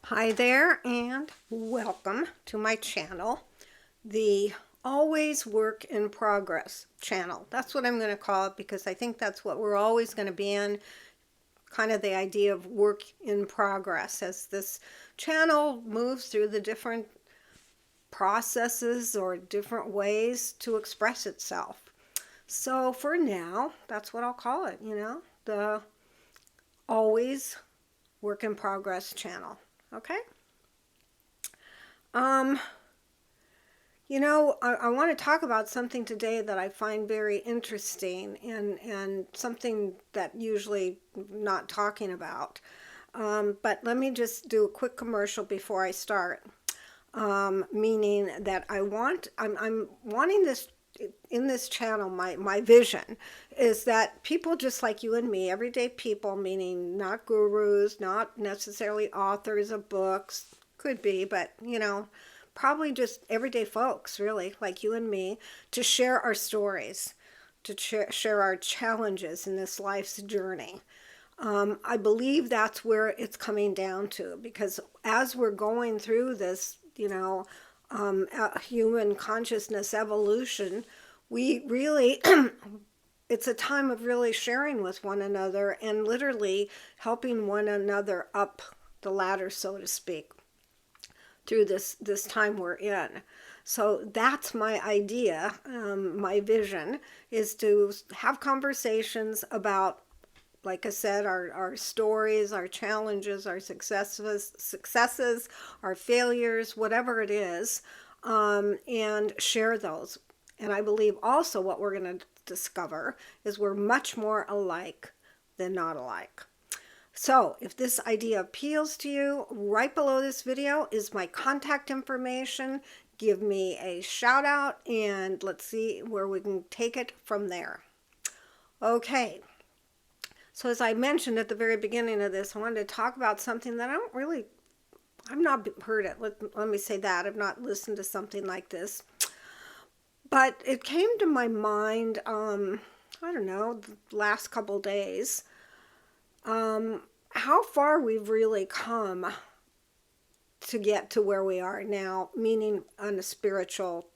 Hi there and welcome to my channel, the Always Work in Progress channel. That's what I'm going to call it because I think that's what we're always going to be in, kind of the idea of work in progress as this channel moves through the different processes or different ways to express itself. So for now, that's what I'll call it, the Always Work in Progress channel. Okay? Um, I want to talk about something today that I find very interesting and something that usually not talking about. But let me just do a quick commercial before I start. Meaning that I'm wanting this in this channel, my vision is that people just like you and me, everyday people, meaning not gurus, not necessarily authors of books, could be, but probably just everyday folks, really, like you and me, to share our stories, to share our challenges in this life's journey. I believe that's where it's coming down to, because as we're going through this, human consciousness evolution, we really, it's a time of really sharing with one another and literally helping one another up the ladder, so to speak, through this time we're in. So that's my idea, my vision, is to have conversations about, like I said, our stories, our challenges, our successes, our failures, whatever it is, and share those. And I believe also what we're going to discover is we're much more alike than not alike. So if this idea appeals to you, right below this video is my contact information. Give me a shout out and let's see where we can take it from there. Okay. So as I mentioned at the very beginning of this, I wanted to talk about something that I've not heard it. Let me say that. I've not listened to something like this. But it came to my mind, I don't know, the last couple days, how far we've really come to get to where we are now, meaning on a spiritual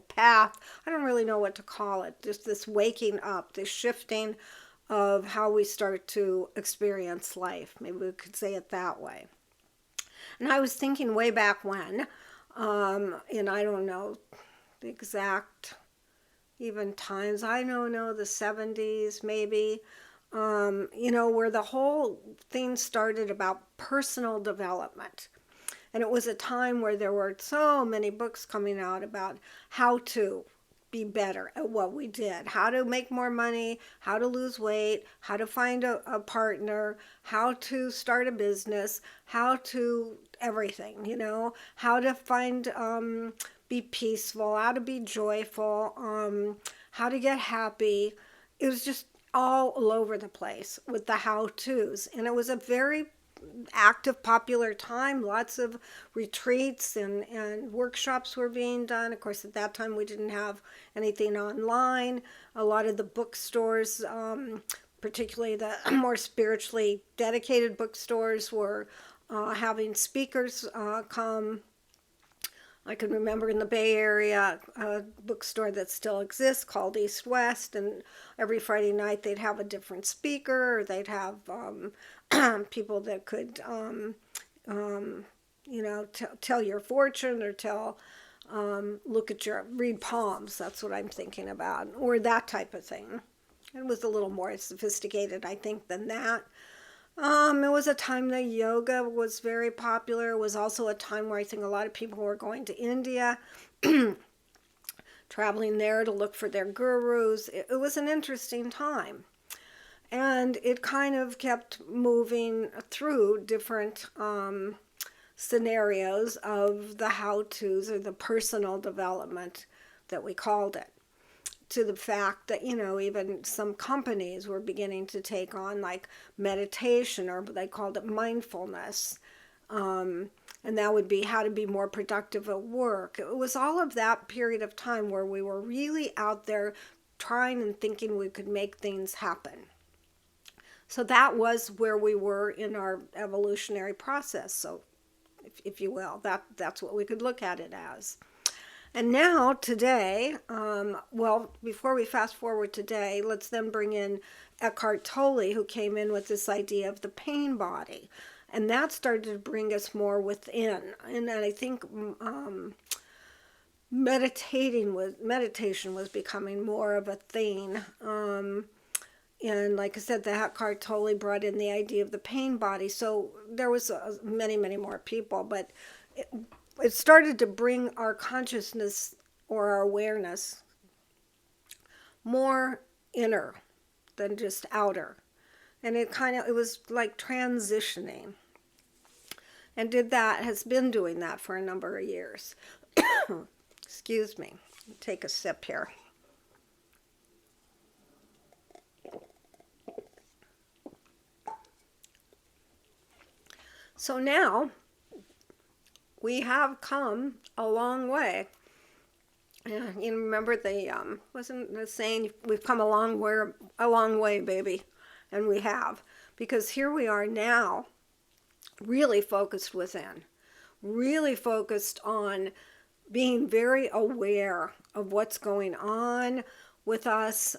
path. I don't really know what to call it. Just this waking up, this shifting of how we start to experience life. Maybe we could say it that way. And I was thinking way back when, and I don't know the exact even times. I don't know, the 70s maybe, where the whole thing started about personal development. And it was a time where there were so many books coming out about how to be better at what we did, how to make more money, how to lose weight, how to find a partner, how to start a business, how to everything, how to find, be peaceful, how to be joyful, how to get happy. It was just all over the place with the how-tos. And it was a very active, popular time. Lots of retreats and workshops were being done. Of course, at that time, we didn't have anything online. A lot of the bookstores, particularly the more spiritually dedicated bookstores, were having speakers come. I can remember in the Bay Area a bookstore that still exists called East West, and every Friday night they'd have a different speaker, or they'd have people that could, tell your fortune or read palms. That's what I'm thinking about, or that type of thing. It was a little more sophisticated, I think, than that. It was a time that yoga was very popular. It was also a time where I think a lot of people were going to India, traveling there to look for their gurus. It was an interesting time. And it kind of kept moving through different scenarios of the how-tos or the personal development that we called it, to the fact that, even some companies were beginning to take on like meditation, or they called it mindfulness. And that would be how to be more productive at work. It was all of that period of time where we were really out there trying and thinking we could make things happen. So that was where we were in our evolutionary process. So, if you will, that's what we could look at it as. And now, today, well, before we fast forward today, let's then bring in Eckhart Tolle, who came in with this idea of the pain body. And that started to bring us more within. And I think meditation was becoming more of a thing. And like I said, the Eckhart Tolle brought in the idea of the pain body. So there was many, many more people, but it started to bring our consciousness or our awareness more inner than just outer. And it was like transitioning. And has been doing that for a number of years. Excuse me. Take a sip here. So now we have come a long way. You remember wasn't the saying, we've come a long way, baby. And we have. Because here we are now, really focused within. Really focused on being very aware of what's going on with us,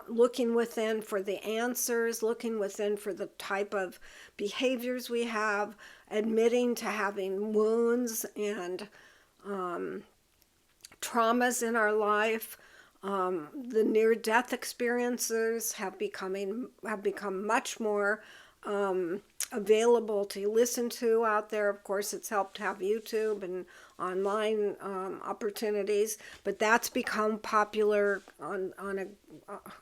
looking within for the answers, looking within for the type of behaviors we have, admitting to having wounds and traumas in our life. The near-death experiences have become much more available to listen to out there. Of course, it's helped to have YouTube and online opportunities, but that's become popular on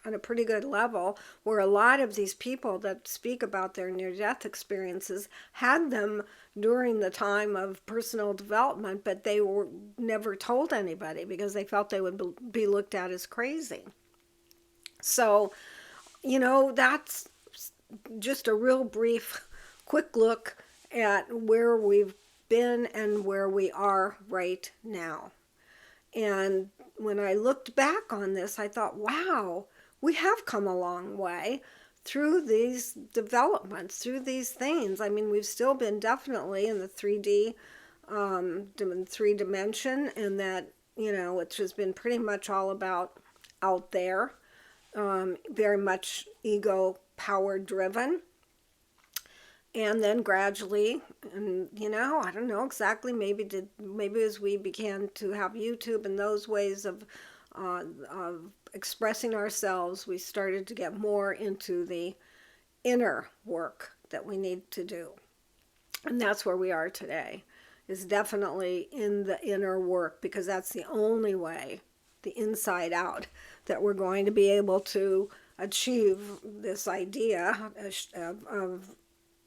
a pretty good level, where a lot of these people that speak about their near-death experiences had them during the time of personal development, but they were never told anybody because they felt they would be looked at as crazy. So, that's just a real brief, quick look at where we've been and where we are right now. And when I looked back on this, I thought, wow, we have come a long way through these developments, through these things. I mean, we've still been definitely in the 3D, three dimension, and that, which has been pretty much all about out there, very much ego power driven. And then gradually, and I don't know exactly, maybe as we began to have YouTube and those ways of expressing ourselves, we started to get more into the inner work that we need to do. And that's where we are today, is definitely in the inner work, because that's the only way, the inside out, that we're going to be able to achieve this idea of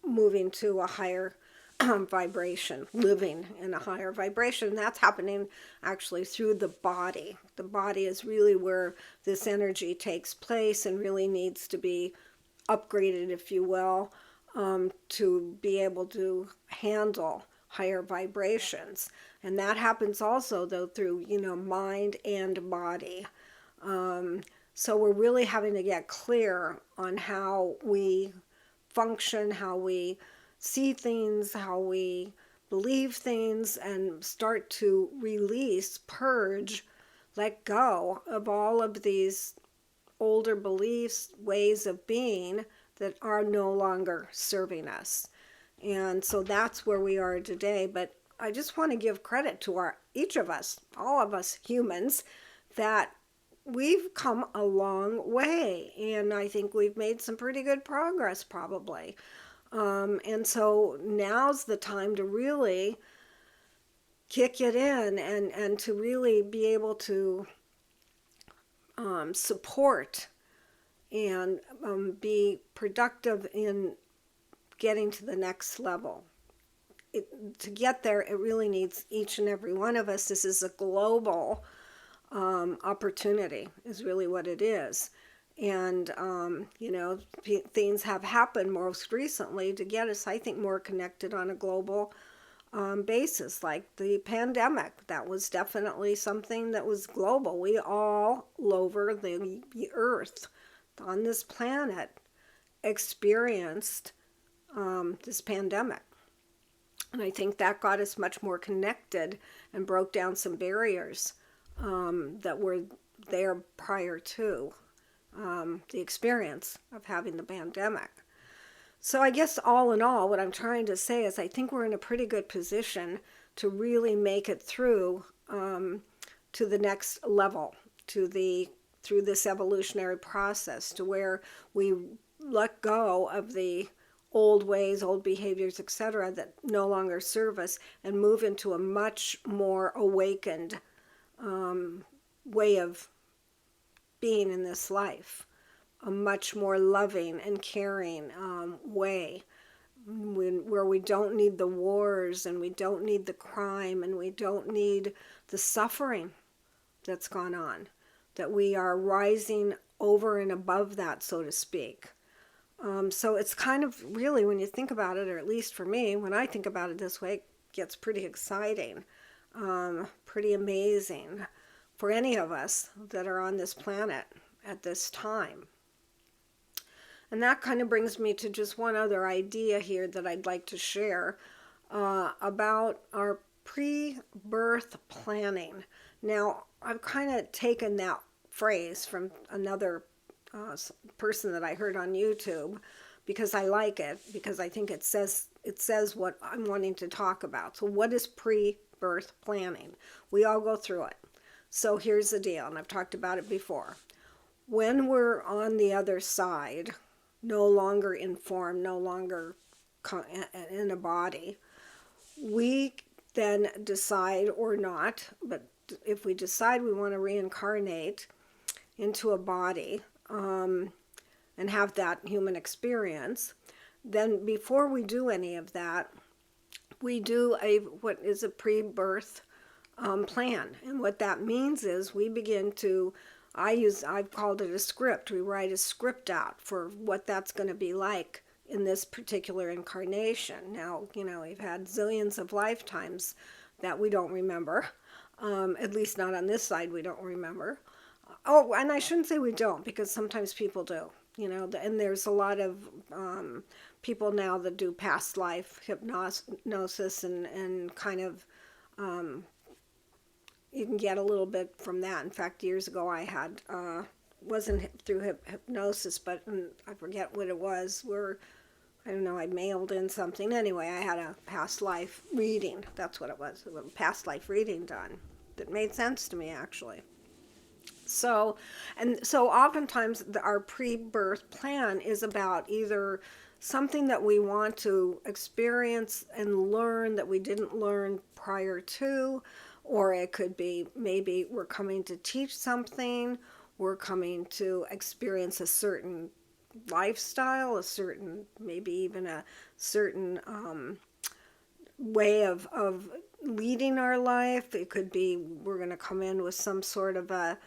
moving to a higher vibration, living in a higher vibration. And that's happening actually through the body. The body is really where this energy takes place and really needs to be upgraded, if you will, to be able to handle higher vibrations. And that happens also, though, through, mind and body. So we're really having to get clear on how we function, how we see things, how we believe things, and start to release, purge, let go of all of these older beliefs, ways of being that are no longer serving us. And so that's where we are today. But I just want to give credit to each of us, all of us humans, that we've come a long way, and I think we've made some pretty good progress, probably. And so now's the time to really kick it in and to really be able to support and be productive in getting to the next level. To get there, it really needs each and every one of us. This is a global opportunity, is really what it is. And, things have happened most recently to get us, I think, more connected on a global basis, like the pandemic. That was definitely something that was global. We all over the earth, on this planet experienced this pandemic. And I think that got us much more connected and broke down some barriers that were there prior to the experience of having the pandemic. So I guess all in all, what I'm trying to say is I think we're in a pretty good position to really make it through to the next level, through this evolutionary process, to where we let go of the old ways, old behaviors, etc., that no longer serve us, and move into a much more awakened way of being in this life, a much more loving and caring way, where we don't need the wars, and we don't need the crime, and we don't need the suffering that's gone on, that we are rising over and above that, so to speak. So it's kind of really, when you think about it, or at least for me, when I think about it this way, it gets pretty exciting, pretty amazing for any of us that are on this planet at this time. And that kind of brings me to just one other idea here that I'd like to share about our pre-birth planning. Now, I've kind of taken that phrase from another person that I heard on YouTube, because I like it, because I think it says what I'm wanting to talk about. So what is pre-birth planning? We all go through it. So here's the deal, and I've talked about it before. When we're on the other side, no longer informed, no longer in a body, we then decide, or not, but if we decide we want to reincarnate into a body, and have that human experience, then before we do any of that, we do what is a pre-birth plan. And what that means is we begin to, I've called it a script. We write a script out for what that's going to be like in this particular incarnation. Now, we've had zillions of lifetimes that we don't remember, at least not on this side we don't remember. Oh, and I shouldn't say we don't, because sometimes people do, and there's a lot of people now that do past life hypnosis and kind of, you can get a little bit from that. In fact, years ago I had, wasn't through hypnosis, but I forget what it was, where, I don't know, I mailed in something. Anyway, I had a past life reading. That's what it was, a past life reading done that made sense to me, actually. So oftentimes our pre-birth plan is about either something that we want to experience and learn that we didn't learn prior to, or it could be maybe we're coming to teach something, we're coming to experience a certain lifestyle, maybe even a certain way of leading our life. It could be we're going to come in with some sort of a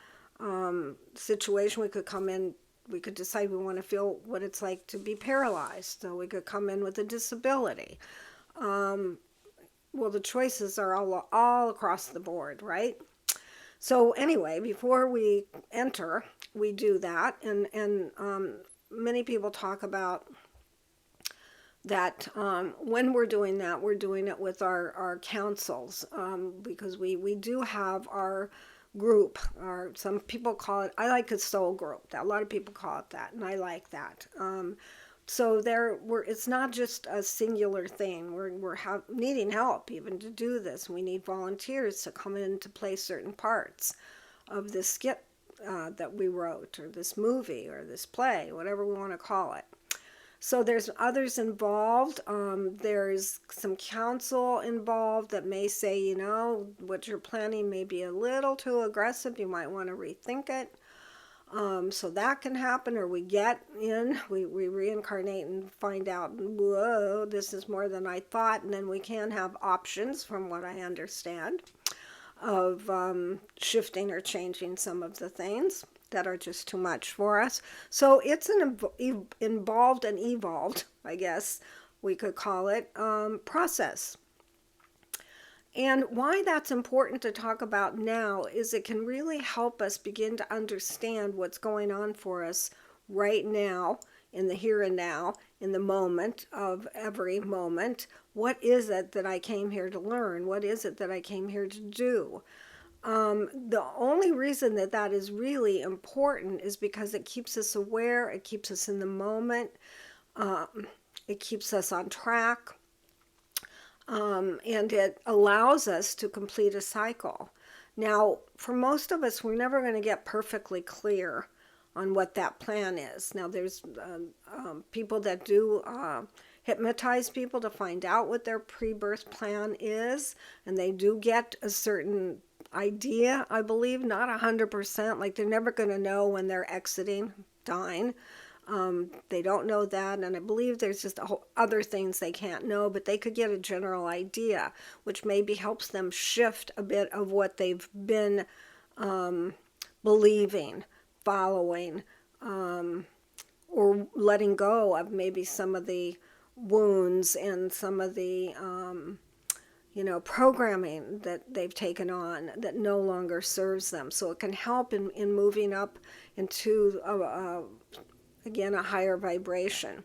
situation. We could decide we want to feel what it's like to be paralyzed. So we could come in with a disability. Well, the choices are all across the board, right? So anyway, before we enter, we do that. And many people talk about that when we're doing that, we're doing it with our councils, because we do have our group, or some people call it, I like a soul group. A lot of people call it that, and I like that. So it's not just a singular thing. We're needing help even to do this. We need volunteers to come in to play certain parts of this skit that we wrote, or this movie, or this play, whatever we want to call it. So there's others involved. There's some counsel involved that may say, what you're planning may be a little too aggressive. You might want to rethink it. So that can happen, or we get in, we reincarnate and find out, whoa, this is more than I thought. And then we can have options, from what I understand, of shifting or changing some of the things that are just too much for us. So it's an involved and evolved, I guess we could call it, process. And why that's important to talk about now is it can really help us begin to understand what's going on for us right now, in the here and now, in the moment of every moment. What is it that I came here to learn? What is it that I came here to do? The only reason that that is really important is because it keeps us aware, it keeps us in the moment, um, it keeps us on track, and it allows us to complete a cycle. Now, for most of us, we're never going to get perfectly clear on what that plan is. Now, there's people that do hypnotize people to find out what their pre-birth plan is, and they do get a certain idea, I believe, not 100%. Like they're never going to know when they're exiting, dying. They don't know that, and I believe there's just other things they can't know, but they could get a general idea, which maybe helps them shift a bit of what they've been believing, following, or letting go of maybe some of the wounds and some of the programming that they've taken on that no longer serves them. So it can help in moving up into again, a higher vibration,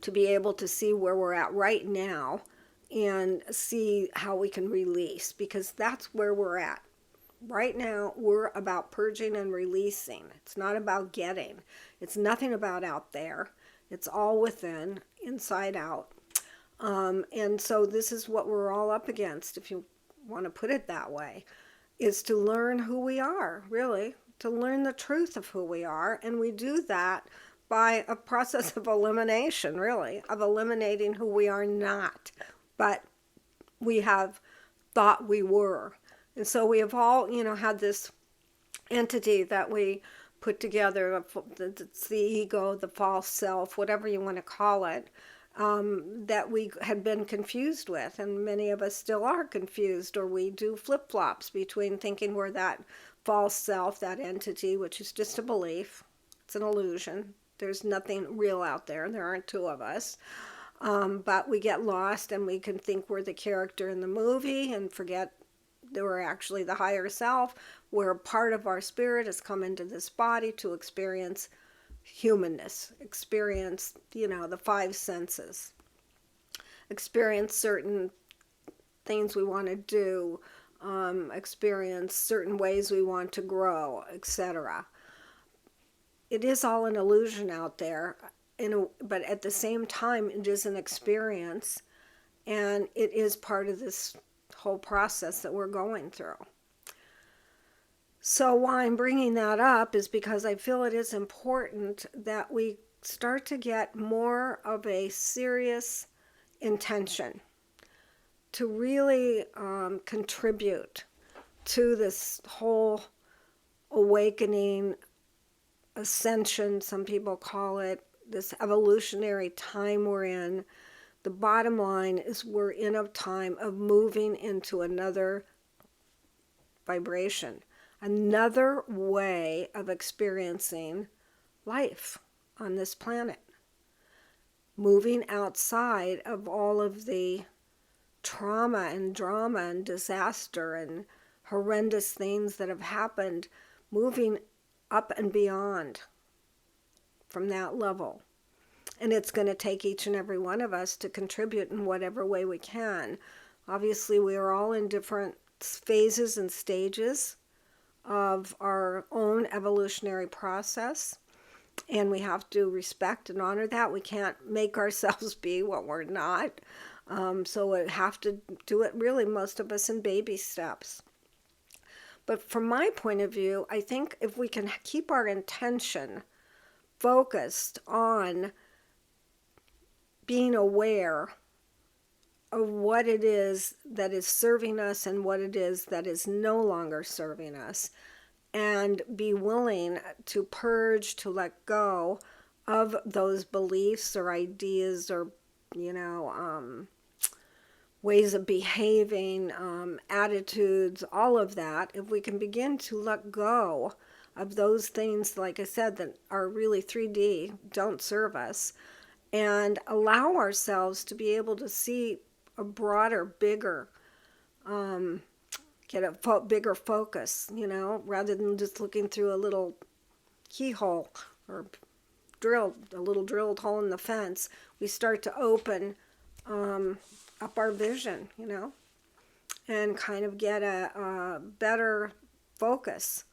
to be able to see where we're at right now and see how we can release, because that's where we're at. Right now, we're about purging and releasing. It's not about getting. It's nothing about out there. It's all within, inside out. And so this is what we're all up against, if you want to put it that way, is to learn who we are, really, to learn the truth of who we are. And we do that by a process of elimination, really, of eliminating who we are not, but we have thought we were. And so we have all, had this entity that we put together. It's the ego, the false self, whatever you want to call it, that we had been confused with. And many of us still are confused, or we do flip-flops between thinking we're that false self, that entity, which is just a belief. It's an illusion. There's nothing real out there. There aren't two of us. But we get lost, and we can think we're the character in the movie and forget that we're actually the higher self, where part of our spirit has come into this body to experience humanness, experience, the five senses, experience certain things we want to do, experience certain ways we want to grow, etc. It is all an illusion out there, but at the same time, it is an experience, and it is part of this whole process that we're going through. So why I'm bringing that up is because I feel it is important that we start to get more of a serious intention to really contribute to this whole awakening, ascension, some people call it, this evolutionary time we're in. The bottom line is we're in a time of moving into another vibration, another way of experiencing life on this planet. Moving outside of all of the trauma and drama and disaster and horrendous things that have happened, moving up and beyond from that level. And it's going to take each and every one of us to contribute in whatever way we can. Obviously, we are all in different phases and stages of our own evolutionary process, and we have to respect and honor that. We can't make ourselves be what we're not. So we have to do it, really, most of us, in baby steps. But from my point of view, I think if we can keep our intention focused on being aware of what it is that is serving us and what it is that is no longer serving us, and be willing to purge, to let go of those beliefs or ideas or, ways of behaving, attitudes, all of that, if we can begin to let go of those things, like I said, that are really 3D, don't serve us, and allow ourselves to be able to see a broader, bigger, get a bigger focus, rather than just looking through a little keyhole or drilled, a little drilled hole in the fence, we start to open up our vision, and kind of get a better focus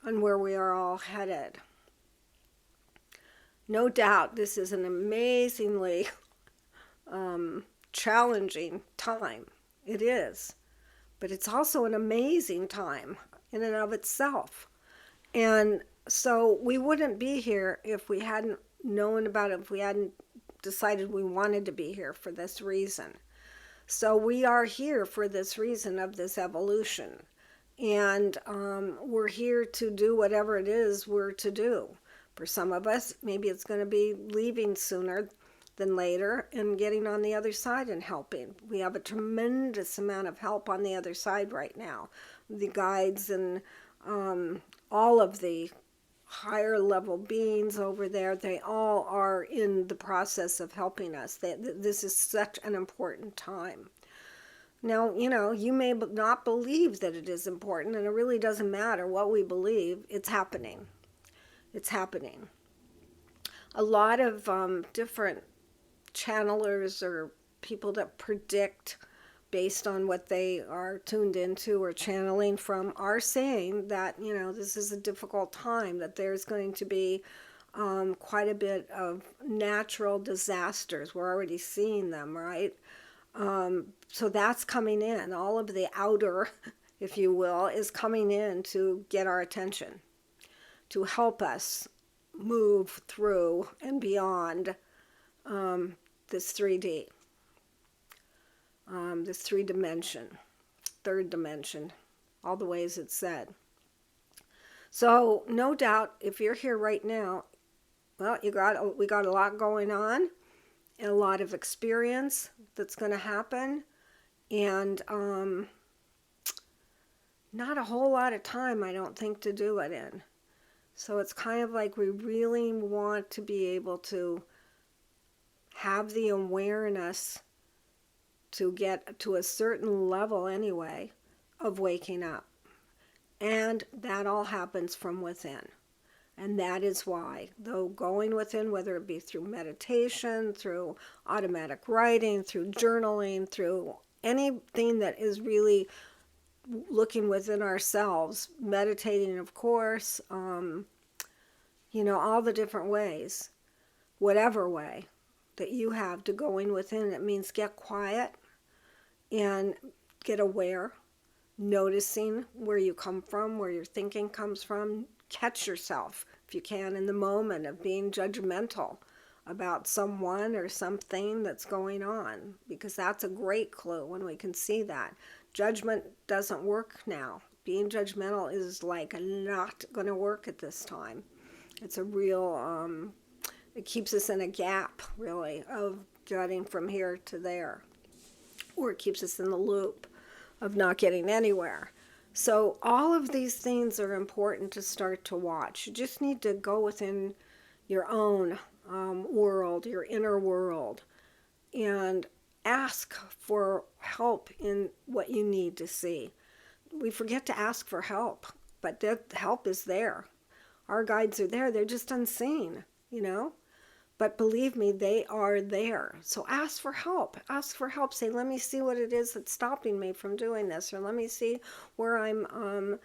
on where we are all headed. No doubt this is an amazingly challenging time. It is. But it's also an amazing time in and of itself. And so we wouldn't be here if we hadn't known about it, if we hadn't decided we wanted to be here for this reason. So we are here for this reason of this evolution. And we're here to do whatever it is we're to do. For some of us, maybe it's going to be leaving sooner than later and getting on the other side and helping. We have a tremendous amount of help on the other side right now. The guides and all of the higher level beings over there, they all are in the process of helping us. This is such an important time. Now, you may not believe that it is important, and it really doesn't matter what we believe. It's happening. It's happening. A lot of different channelers or people that predict based on what they are tuned into or channeling from are saying that, this is a difficult time, that there's going to be quite a bit of natural disasters. We're already seeing them, right? So that's coming in. All of the outer, if you will, is coming in to get our attention, to help us move through and beyond this 3D, this third dimension, all the ways it's said. So no doubt, if you're here right now, well, we got a lot going on and a lot of experience that's going to happen, and not a whole lot of time, I don't think, to do it in. So it's kind of like we really want to be able to have the awareness to get to a certain level anyway of waking up. And that all happens from within. And that is why, though going within, whether it be through meditation, through automatic writing, through journaling, through anything that is really looking within ourselves, meditating, of course, all the different ways, whatever way that you have to going within, it means get quiet and get aware, noticing where you come from, where your thinking comes from. Catch yourself, if you can, in the moment of being judgmental about someone or something that's going on, because that's a great clue when we can see that. Judgment doesn't work now. Being judgmental is like not going to work at this time. It's a real, it keeps us in a gap, really, of getting from here to there. Or it keeps us in the loop of not getting anywhere. So all of these things are important to start to watch. You just need to go within your own world, your inner world, and ask for help in what you need to see. We forget to ask for help, but the help is there. Our guides are there. They're just unseen, But believe me, they are there. So ask for help. Ask for help. Say, let me see what it is that's stopping me from doing this, or let me see where I'm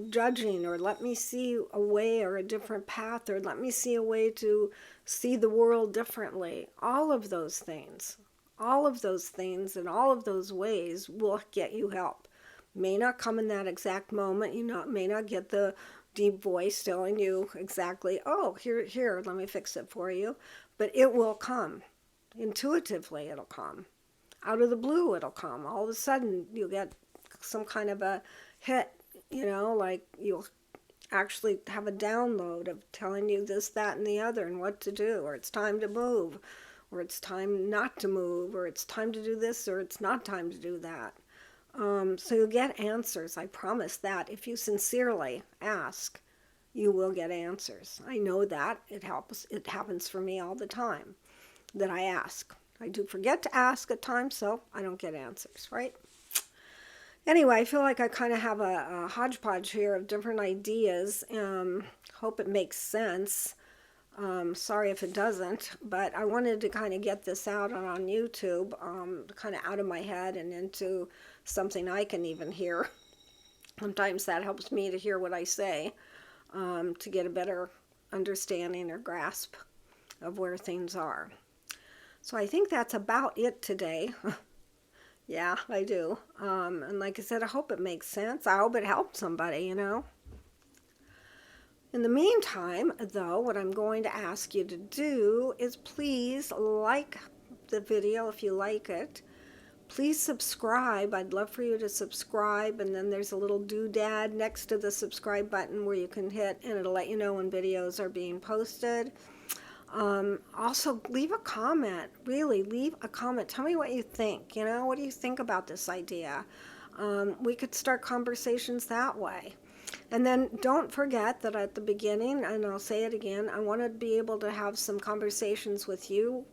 judging, or let me see a way or a different path, or let me see a way to see the world differently. All of those things and all of those ways will get you help. May not come in that exact moment. You may not get the deep voice telling you exactly, oh, here, let me fix it for you. But it will come. Intuitively, it'll come. Out of the blue, it'll come. All of a sudden, you'll get some kind of a hit, like you'll actually have a download of telling you this, that, and the other, and what to do, or it's time to move, or it's time not to move, or it's time to do this, or it's not time to do that. So you'll get answers. I promise that. If you sincerely ask, you will get answers. I know that. It helps. It happens for me all the time that I ask. I do forget to ask at times, so I don't get answers, right? Anyway, I feel like I kind of have a hodgepodge here of different ideas. Hope it makes sense. Sorry if it doesn't, but I wanted to kind of get this out on YouTube, kind of out of my head and into something I can even hear. Sometimes that helps me to hear what I say, to get a better understanding or grasp of where things are. So I think that's about it today. Yeah, I do. And like I said, I hope it makes sense. I hope it helps somebody. In the meantime, though, what I'm going to ask you to do is please like the video if you like it. Please subscribe. I'd love for you to subscribe, and then there's a little doodad next to the subscribe button where you can hit, and it'll let you know when videos are being posted. Also, leave a comment. Really, leave a comment. Tell me what you think. What do you think about this idea? We could start conversations that way. And then don't forget that at the beginning, and I'll say it again, I want to be able to have some conversations with you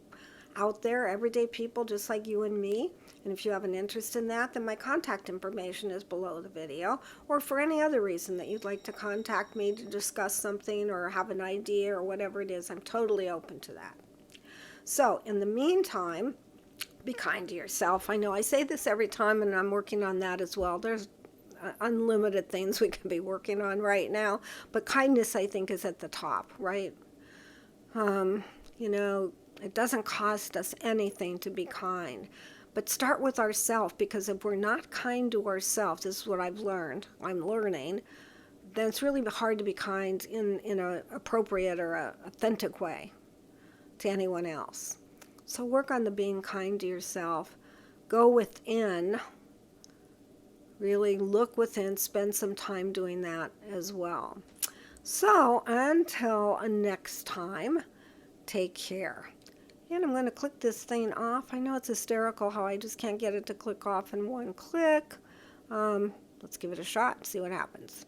out there, everyday people just like you and me. And if you have an interest in that, then my contact information is below the video. Or for any other reason that you'd like to contact me to discuss something or have an idea or whatever it is, I'm totally open to that. So in the meantime, be kind to yourself. I know I say this every time, and I'm working on that as well. There's unlimited things we can be working on right now, but kindness, I think, is at the top, right? It doesn't cost us anything to be kind, but start with ourselves, because if we're not kind to ourselves, this is what I'm learning, then it's really hard to be kind in an appropriate or a authentic way to anyone else. So work on the being kind to yourself. Go within. Really look within, spend some time doing that as well. So until next time, take care. And I'm going to click this thing off. I know it's hysterical how I just can't get it to click off in one click. Let's give it a shot and see what happens.